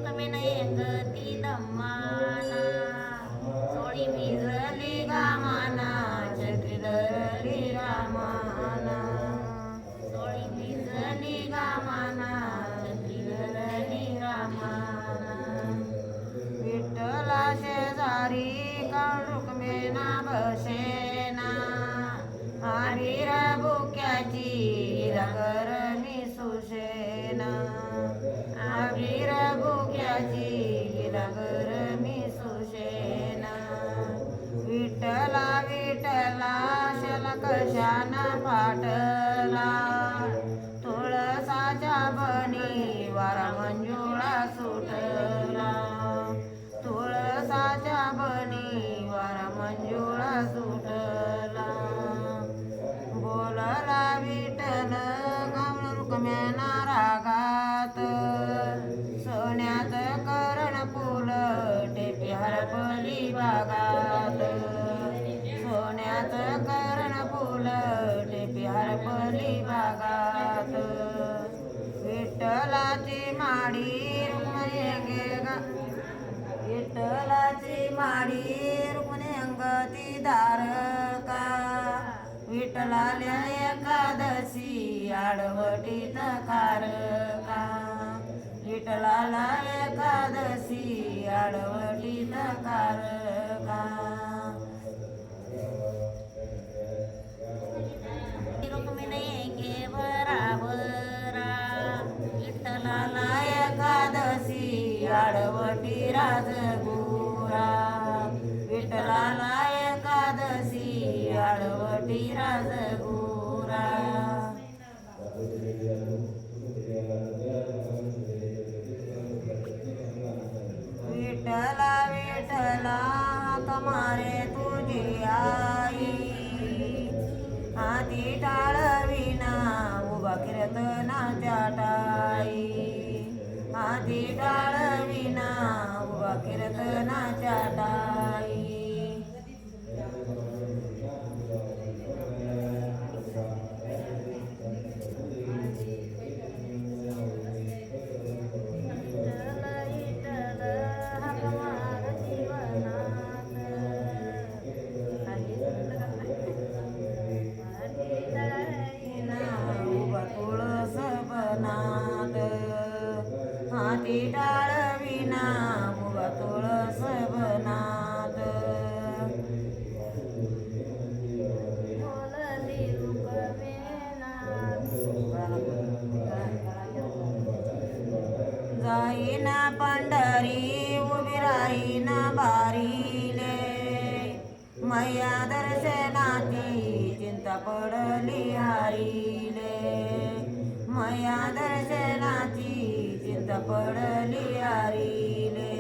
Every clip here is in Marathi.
रुक्मिणी गती दम्माना सोळी भिजली गामाना छत्री धरली रामाना सोळी भिजली गामाना छत्री धरली रामाना विठ्ठला शेजारी काळ रुक्मिणा बसेना आडीर बुक्याची हिरागर मी सुशेना आडीर बुक्याची हिरागर मी सुशेना विठ्ठला विठ्ठला शला कशाना फाटला तुळसाच्या बनी वारा मंजुळा सुटला तुळसाच्या बनी वारा मंजुळा सुटला बोलला विठ्ठल गावळ रुक्म्याना रागात सोन्यात करण फुल टेपी हरपली बागात सोन्यात करण फुल टेपी हरपली बागात विठ्ठलाची माडी रुक्मिणी विठ्ठलाची माडी रुक्मिणी अंगती दारका विठ्ठलाल्या एकादशी आडवटीत कारका विठ्ठलाला एकादशी आडवटीत कारका रुक्मिणी घे बराबरा विठ्ठलाला एकादशी आडवटी राजगुरा विठ्ठलाला एकादशी आडवटी राजगुरा विठ्ठला विठ्ठला कमारे तुझी आई हाती टाळविना उभा कीर्तनाच्या टाई हाती टाळविना उभा कीर्तनाच्या टाई हाती टाळविना उभा तुळस बनात बोलली रुक्मिणा जाईना पंढरी उभी राहीना बारीले मैया दर्शनाची चिंता पडली हारीले मैया दर्शनाची चिंता पडली हारीले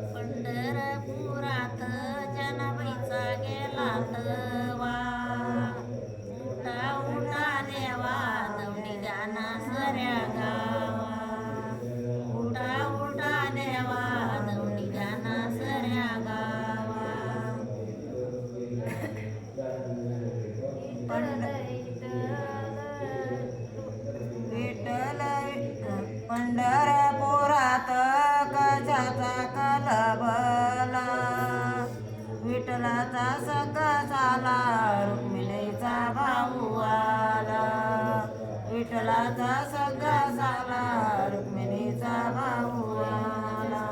पंढरपुरात जनाबाईचा गेला तवा उठा उठा देवा दौडी गाना सऱ्या गावा उठा उठा देवा दौडी गाना सऱ्या गावा विठ्ठल पंढरपुरात कशाचा कलबला विठ्ठलाचा सखा झाला रुक्मिणीचा भाऊ आला विठ्ठलाचा सखा झाला रुक्मिणीचा भाऊ आला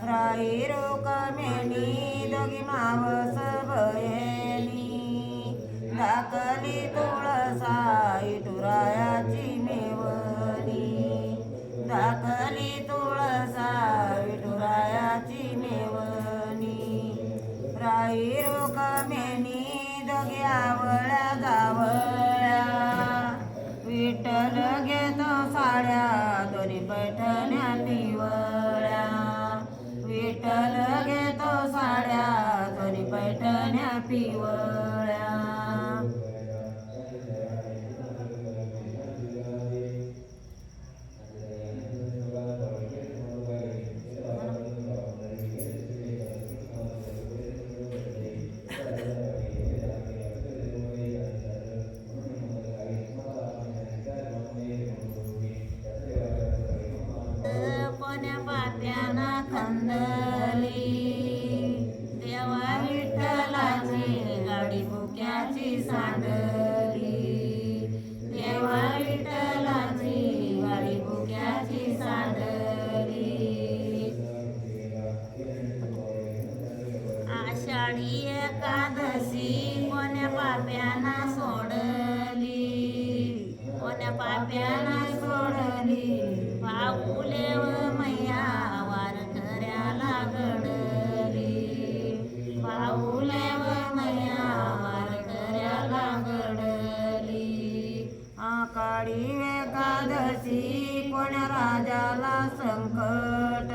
राई रुक्मिणी दोघी मावस बहिणी दाखली तुळसा विठुरायाची मेवणी दाखली तुळसा विठुरायाची मेवणी राई रुक्मिणी दोघी आवळ्या जावळ्या विठ्ठल घेतो साड्या दोन्ही पैठण्या पिवळ्या विठ्ठल घेतो साड्या दोन्ही पैठण्या पिवळ्या वाडी बुक्याची सांडली देवा विठ्ठलाची वाडी बुक्याची सांडली आषाढी एकादशी कोण्या पाप्याना सोडली कोण्या पाप्याना सोडली पाऊले व मैया वारकऱ्याला घडली पाऊले व मैया वारकऱ्याला घडली आकाळी एकादशी कोण्या राजाला संकट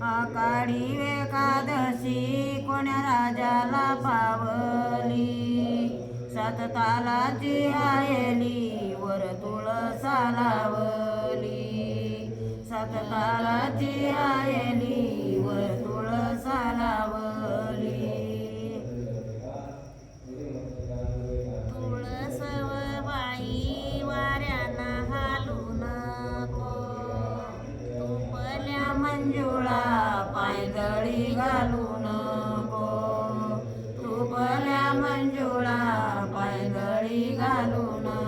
आकाळी एकादशी कोण्या राजाला पावली सात तालाची आयली वर तुळसा लावली सात तालाची आयली वर तुळसा लावली तुळसव बाई वाऱ्याना हालू नको तुपल्या मंजुळा पायदळी घालू नको तुपल्या मंजुळा पायदळी घालू नको